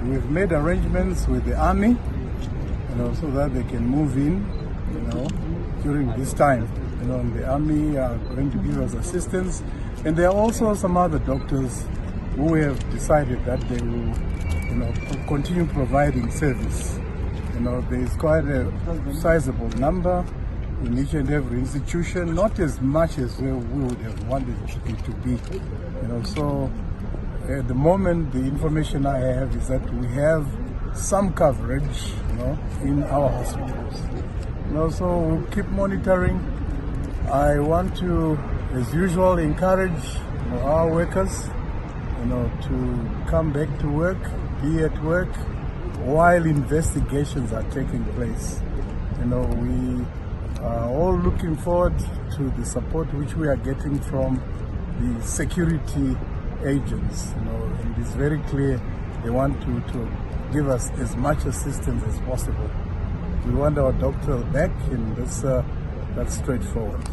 We've made arrangements with the army, so that they can move in, during this time. And the army are going to give us assistance, and there are also some other doctors who have decided that they will, continue providing service. There is quite a sizable number in each and every institution, not as much as we would have wanted it to be. So at the moment, the information I have is that we have some coverage, in our hospitals. So we'll keep monitoring. I want to, as usual, encourage our workers, to come back to work, be at work, while investigations are taking place. We are all looking forward to the support which we are getting from the security agents. And it's very clear they want to give us as much assistance as possible. We want our doctors back, and that's straightforward.